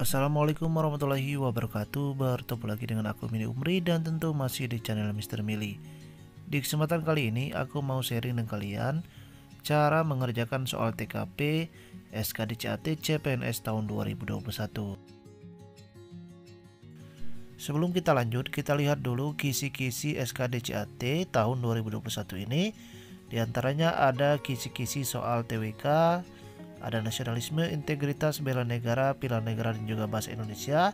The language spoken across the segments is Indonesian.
Assalamualaikum warahmatullahi wabarakatuh. Bertemu lagi dengan aku Mili Umri dan tentu masih di channel Mr. Mili. Di kesempatan kali ini aku mau sharing dengan kalian cara mengerjakan soal TKP SKDCAT CPNS tahun 2021. Sebelum kita lanjut, kita lihat dulu kisi-kisi SKDCAT tahun 2021 ini. Di antaranya ada kisi-kisi soal TWK, ada nasionalisme, integritas, bela negara, pilihan negara dan juga bahasa Indonesia.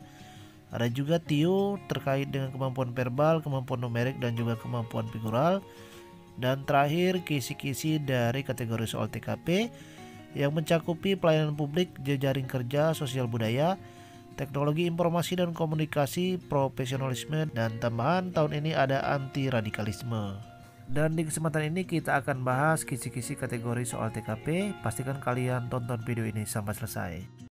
Ada juga TIO terkait dengan kemampuan verbal, kemampuan numerik dan juga kemampuan figural. Dan terakhir kisi-kisi dari kategori soal TKP yang mencakupi pelayanan publik, jejaring kerja, sosial budaya, teknologi informasi dan komunikasi, profesionalisme, dan tambahan tahun ini ada anti radikalisme. Dan di kesempatan ini kita akan bahas kisi-kisi kategori soal TKP. Pastikan kalian tonton video ini sampai selesai.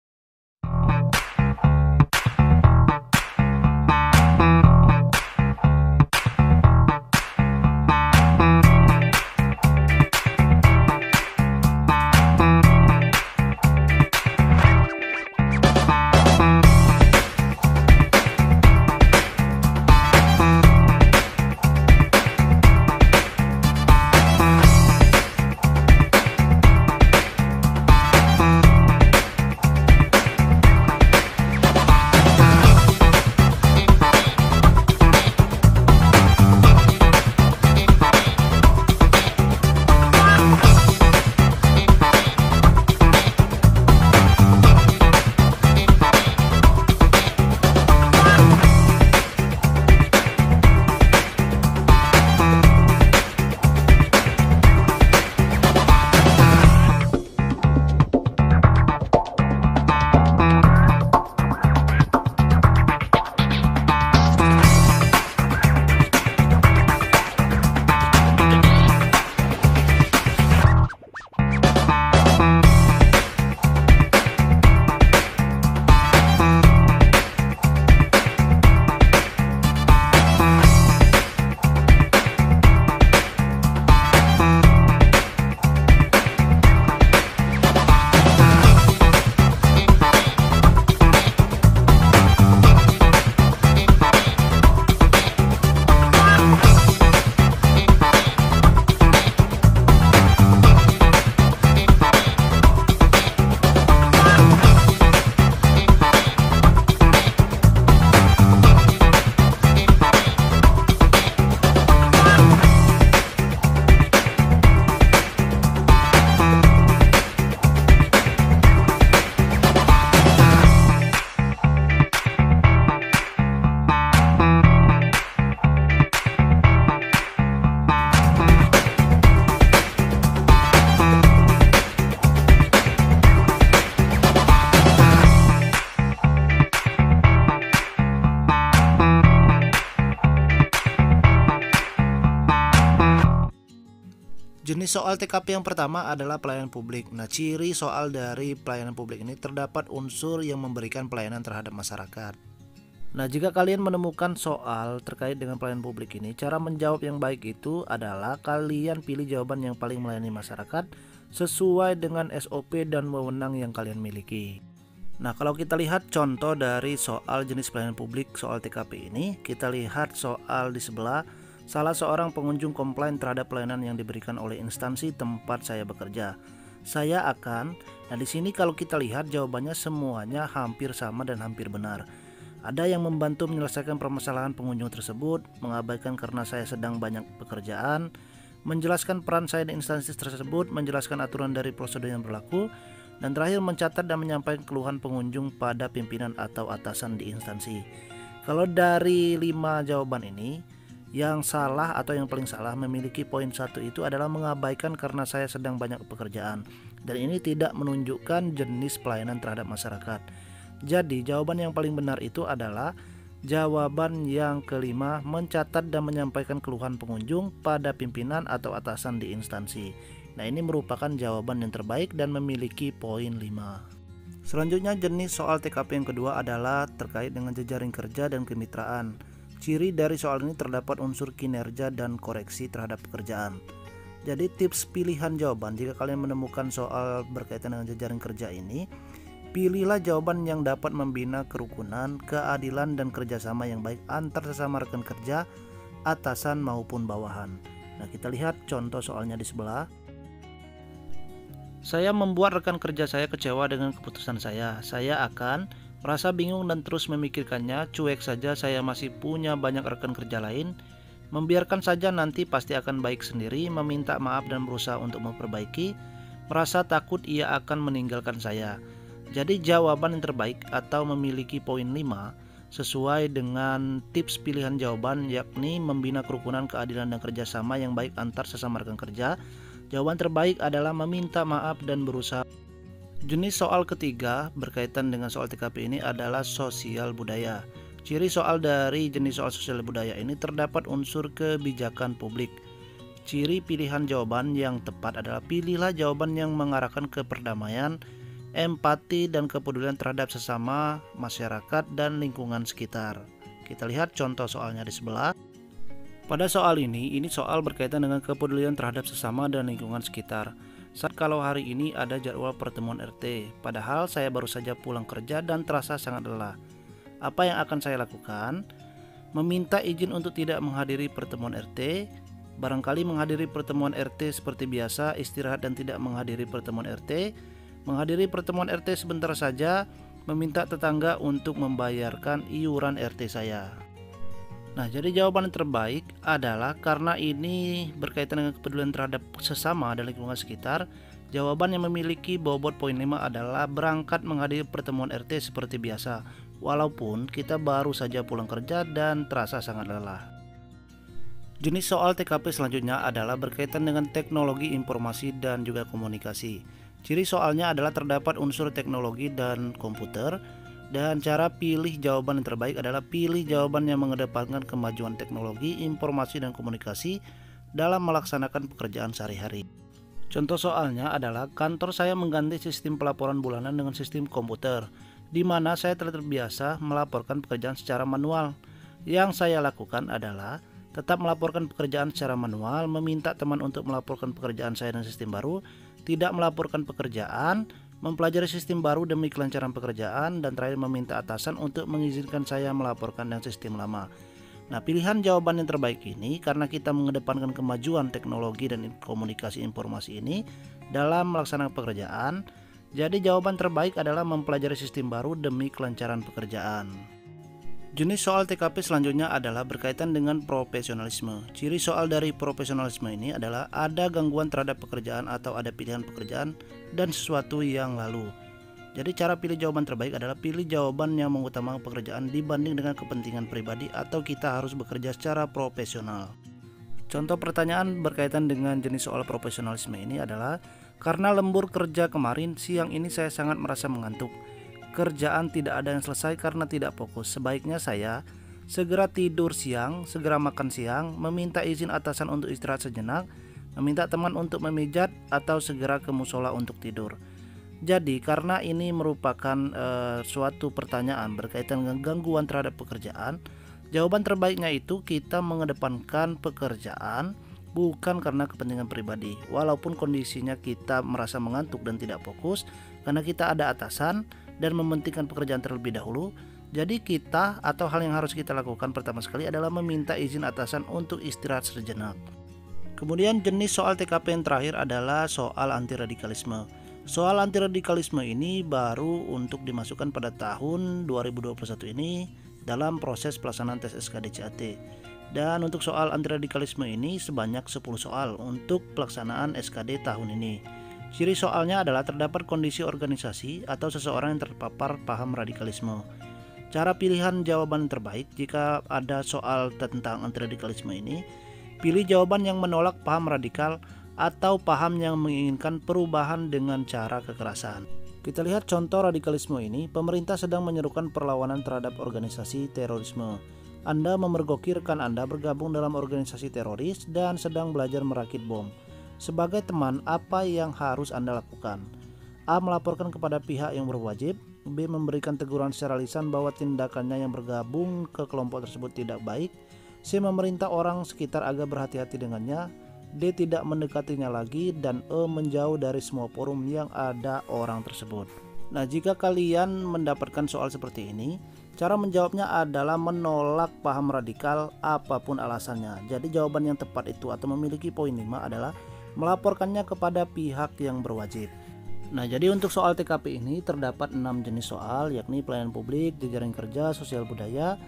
Jenis soal TKP yang pertama adalah pelayanan publik. Nah, ciri soal dari pelayanan publik ini terdapat unsur yang memberikan pelayanan terhadap masyarakat. Nah, jika kalian menemukan soal terkait dengan pelayanan publik ini, cara menjawab yang baik itu adalah kalian pilih jawaban yang paling melayani masyarakat sesuai dengan SOP dan wewenang yang kalian miliki. Nah, kalau kita lihat contoh dari soal jenis pelayanan publik soal TKP ini, kita lihat soal di sebelah. Salah seorang pengunjung komplain terhadap pelayanan yang diberikan oleh instansi tempat saya bekerja. Saya akan, nah di sini kalau kita lihat jawabannya semuanya hampir sama dan hampir benar. Ada yang membantu menyelesaikan permasalahan pengunjung tersebut, mengabaikan karena saya sedang banyak pekerjaan, menjelaskan peran saya di instansi tersebut, menjelaskan aturan dari prosedur yang berlaku, dan terakhir mencatat dan menyampaikan keluhan pengunjung pada pimpinan atau atasan di instansi. Kalau dari 5 jawaban ini, yang salah atau yang paling salah memiliki poin 1 itu adalah mengabaikan karena saya sedang banyak pekerjaan, dan ini tidak menunjukkan jenis pelayanan terhadap masyarakat. Jadi jawaban yang paling benar itu adalah jawaban yang kelima, mencatat dan menyampaikan keluhan pengunjung pada pimpinan atau atasan di instansi. Nah, ini merupakan jawaban yang terbaik dan memiliki poin 5. Selanjutnya jenis soal TKP yang kedua adalah terkait dengan jejaring kerja dan kemitraan. Ciri dari soal ini terdapat unsur kinerja dan koreksi terhadap pekerjaan. Jadi tips pilihan jawaban jika kalian menemukan soal berkaitan dengan jejaring kerja ini, Pilihlah jawaban yang dapat membina kerukunan, keadilan, dan kerjasama yang baik antar sesama rekan kerja, atasan maupun bawahan. Nah, kita lihat contoh soalnya di sebelah. Saya membuat rekan kerja saya kecewa dengan keputusan saya. Saya akan merasa bingung dan terus memikirkannya. Cuek saja, saya masih punya banyak rekan kerja lain. Membiarkan saja, nanti pasti akan baik sendiri. Meminta maaf dan berusaha untuk memperbaiki. Merasa takut ia akan meninggalkan saya. Jadi jawaban yang terbaik atau memiliki poin 5 sesuai dengan tips pilihan jawaban, yakni membina kerukunan, keadilan, dan kerjasama yang baik antar sesama rekan kerja. Jawaban terbaik adalah meminta maaf dan berusaha. Jenis soal ketiga berkaitan dengan soal TKP ini adalah sosial budaya. Ciri soal dari jenis soal sosial budaya ini terdapat unsur kebijakan publik. Ciri pilihan jawaban yang tepat adalah pilihlah jawaban yang mengarahkan ke perdamaian, empati, dan kepedulian terhadap sesama, masyarakat, dan lingkungan sekitar. Kita lihat contoh soalnya di sebelah. Pada soal ini soal berkaitan dengan kepedulian terhadap sesama dan lingkungan sekitar. Saat kalau hari ini ada jadwal pertemuan RT, padahal saya baru saja pulang kerja dan terasa sangat lelah. Apa yang akan saya lakukan? Meminta izin untuk tidak menghadiri pertemuan RT, barangkali menghadiri pertemuan RT seperti biasa, istirahat dan tidak menghadiri pertemuan RT, menghadiri pertemuan RT sebentar saja, meminta tetangga untuk membayarkan iuran RT saya. Nah, jadi jawaban yang terbaik adalah karena ini berkaitan dengan kepedulian terhadap sesama dan lingkungan sekitar. Jawaban yang memiliki bobot poin 5 adalah berangkat menghadiri pertemuan RT seperti biasa, walaupun kita baru saja pulang kerja dan terasa sangat lelah. Jenis soal TKP selanjutnya adalah berkaitan dengan teknologi informasi dan juga komunikasi. Ciri soalnya adalah terdapat unsur teknologi dan komputer, dan cara pilih jawaban yang terbaik adalah pilih jawaban yang mengedepankan kemajuan teknologi, informasi, dan komunikasi dalam melaksanakan pekerjaan sehari-hari. Contoh soalnya adalah kantor saya mengganti sistem pelaporan bulanan dengan sistem komputer, di mana saya telah terbiasa melaporkan pekerjaan secara manual. Yang saya lakukan adalah tetap melaporkan pekerjaan secara manual, meminta teman untuk melaporkan pekerjaan saya dengan sistem baru, tidak melaporkan pekerjaan, mempelajari sistem baru demi kelancaran pekerjaan, dan terakhir meminta atasan untuk mengizinkan saya melaporkan dengan sistem lama. Nah, pilihan jawaban yang terbaik ini karena kita mengedepankan kemajuan teknologi dan komunikasi informasi ini dalam melaksanakan pekerjaan. Jadi jawaban terbaik adalah mempelajari sistem baru demi kelancaran pekerjaan. Jenis soal TKP selanjutnya adalah berkaitan dengan profesionalisme. Ciri soal dari profesionalisme ini adalah ada gangguan terhadap pekerjaan atau ada pilihan pekerjaan dan sesuatu yang lalu. Jadi cara pilih jawaban terbaik adalah pilih jawaban yang mengutamakan pekerjaan dibanding dengan kepentingan pribadi atau kita harus bekerja secara profesional. Contoh pertanyaan berkaitan dengan jenis soal profesionalisme ini adalah karena lembur kerja kemarin, siang ini saya sangat merasa mengantuk. Kerjaan tidak ada yang selesai karena tidak fokus. Sebaiknya saya segera tidur siang, segera makan siang, meminta izin atasan untuk istirahat sejenak, meminta teman untuk memijat, atau segera ke musola untuk tidur. Jadi karena ini merupakan suatu pertanyaan berkaitan dengan gangguan terhadap pekerjaan, jawaban terbaiknya itu kita mengedepankan pekerjaan bukan karena kepentingan pribadi. Walaupun kondisinya kita merasa mengantuk dan tidak fokus karena kita ada atasan dan mementingkan pekerjaan terlebih dahulu. Jadi kita atau hal yang harus kita lakukan pertama sekali adalah meminta izin atasan untuk istirahat sejenak. Kemudian jenis soal TKP yang terakhir adalah soal antiradikalisme. Soal antiradikalisme ini baru untuk dimasukkan pada tahun 2021 ini dalam proses pelaksanaan tes SKDCAT. Dan untuk soal antiradikalisme ini sebanyak 10 soal untuk pelaksanaan SKD tahun ini. Ciri soalnya adalah terdapat kondisi organisasi atau seseorang yang terpapar paham radikalisme. Cara pilihan jawaban yang terbaik jika ada soal tentang antiradikalisme ini, pilih jawaban yang menolak paham radikal atau paham yang menginginkan perubahan dengan cara kekerasan. Kita lihat contoh radikalisme ini. Pemerintah sedang menyerukan perlawanan terhadap organisasi terorisme. Anda memergoki rekan Anda bergabung dalam organisasi teroris dan sedang belajar merakit bom. Sebagai teman, apa yang harus Anda lakukan? A. Melaporkan kepada pihak yang berwajib. B. Memberikan teguran secara lisan bahwa tindakannya yang bergabung ke kelompok tersebut tidak baik. C. Memerintah orang sekitar agar berhati-hati dengannya. D. Tidak mendekatinya lagi. Dan E. Menjauh dari semua forum yang ada orang tersebut. Nah, jika kalian mendapatkan soal seperti ini, cara menjawabnya adalah menolak paham radikal apapun alasannya. Jadi jawaban yang tepat itu atau memiliki poin 5 adalah melaporkannya kepada pihak yang berwajib. Nah, jadi untuk soal TKP ini terdapat 6 jenis soal, yakni pelayanan publik, jejaring kerja, sosial budaya,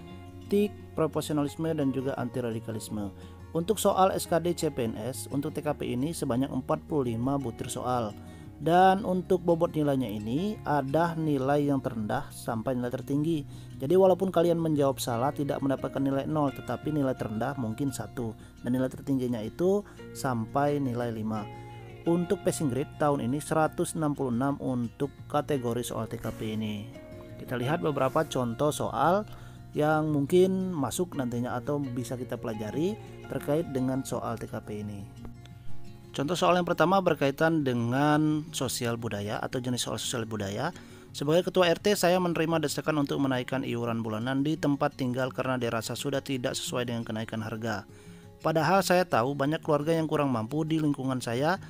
TIK, proporsionalisme, dan juga anti radikalisme. Untuk soal SKD CPNS, untuk TKP ini sebanyak 45 butir soal. Dan untuk bobot nilainya ini ada nilai yang terendah sampai nilai tertinggi. Jadi walaupun kalian menjawab salah tidak mendapatkan nilai 0, tetapi nilai terendah mungkin 1 dan nilai tertingginya itu sampai nilai 5. Untuk passing grade tahun ini 166 untuk kategori soal TKP ini. Kita lihat beberapa contoh soal yang mungkin masuk nantinya atau bisa kita pelajari terkait dengan soal TKP ini. Contoh soal yang pertama berkaitan dengan sosial budaya atau jenis soal sosial budaya. Sebagai ketua RT, saya menerima desakan untuk menaikkan iuran bulanan di tempat tinggal karena dirasa sudah tidak sesuai dengan kenaikan harga. Padahal saya tahu banyak keluarga yang kurang mampu di lingkungan saya.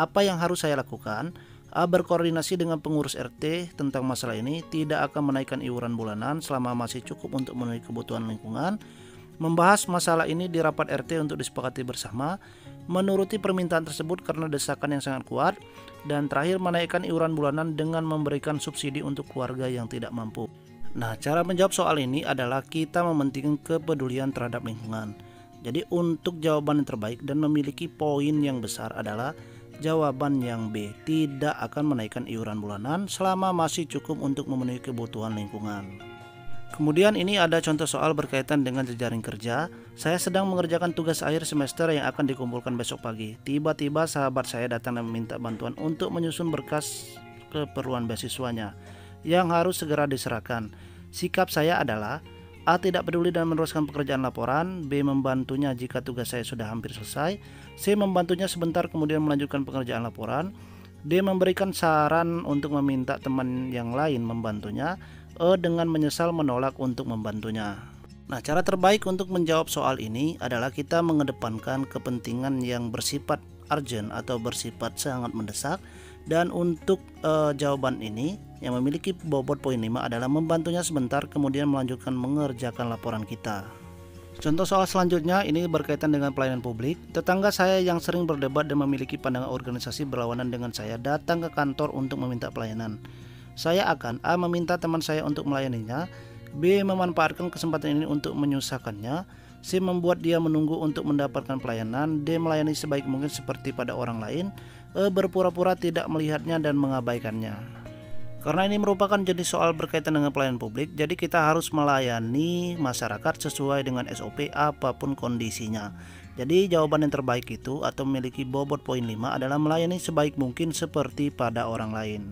Apa yang harus saya lakukan? Berkoordinasi dengan pengurus RT tentang masalah ini, tidak akan menaikkan iuran bulanan selama masih cukup untuk memenuhi kebutuhan lingkungan. Membahas masalah ini di rapat RT untuk disepakati bersama, menuruti permintaan tersebut karena desakan yang sangat kuat, dan terakhir menaikkan iuran bulanan dengan memberikan subsidi untuk keluarga yang tidak mampu. Nah, cara menjawab soal ini adalah kita mementingkan kepedulian terhadap lingkungan. Jadi untuk jawaban yang terbaik dan memiliki poin yang besar adalah jawaban yang B, tidak akan menaikkan iuran bulanan selama masih cukup untuk memenuhi kebutuhan lingkungan. Kemudian ini ada contoh soal berkaitan dengan jejaring kerja. Saya sedang mengerjakan tugas akhir semester yang akan dikumpulkan besok pagi. Tiba-tiba sahabat saya datang dan meminta bantuan untuk menyusun berkas keperluan beasiswanya yang harus segera diserahkan. Sikap saya adalah A. Tidak peduli dan meneruskan pekerjaan laporan. B. Membantunya jika tugas saya sudah hampir selesai. C. Membantunya sebentar kemudian melanjutkan pekerjaan laporan. D. Memberikan saran untuk meminta teman yang lain membantunya. E. Dengan menyesal menolak untuk membantunya. Nah, cara terbaik untuk menjawab soal ini adalah kita mengedepankan kepentingan yang bersifat urgent atau bersifat sangat mendesak. Dan untuk jawaban ini yang memiliki bobot poin 5 adalah membantunya sebentar kemudian melanjutkan mengerjakan laporan kita. Contoh soal selanjutnya ini berkaitan dengan pelayanan publik. Tetangga saya yang sering berdebat dan memiliki pandangan organisasi berlawanan dengan saya datang ke kantor untuk meminta pelayanan. Saya akan A. Meminta teman saya untuk melayaninya, B. Memanfaatkan kesempatan ini untuk menyusahkannya, C. Membuat dia menunggu untuk mendapatkan pelayanan, D. Melayani sebaik mungkin seperti pada orang lain, E. Berpura-pura tidak melihatnya dan mengabaikannya. Karena ini merupakan jenis soal berkaitan dengan pelayanan publik, jadi kita harus melayani masyarakat sesuai dengan SOP apapun kondisinya. Jadi jawaban yang terbaik itu atau memiliki bobot poin 5 adalah melayani sebaik mungkin seperti pada orang lain.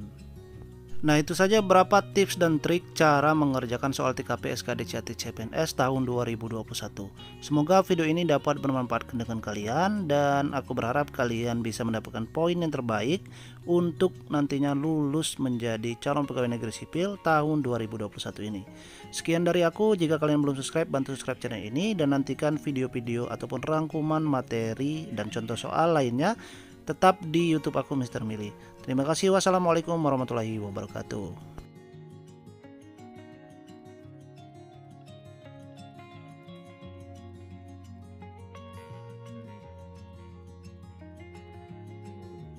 Nah, itu saja beberapa tips dan trik cara mengerjakan soal TKP SKD CAT CPNS tahun 2021. Semoga video ini dapat bermanfaat dengan kalian dan aku berharap kalian bisa mendapatkan poin yang terbaik untuk nantinya lulus menjadi calon pegawai negeri sipil tahun 2021 ini. Sekian dari aku, jika kalian belum subscribe, bantu subscribe channel ini dan nantikan video-video ataupun rangkuman materi dan contoh soal lainnya tetap di YouTube aku Mr. Mili. Terima kasih. Wassalamualaikum warahmatullahi wabarakatuh.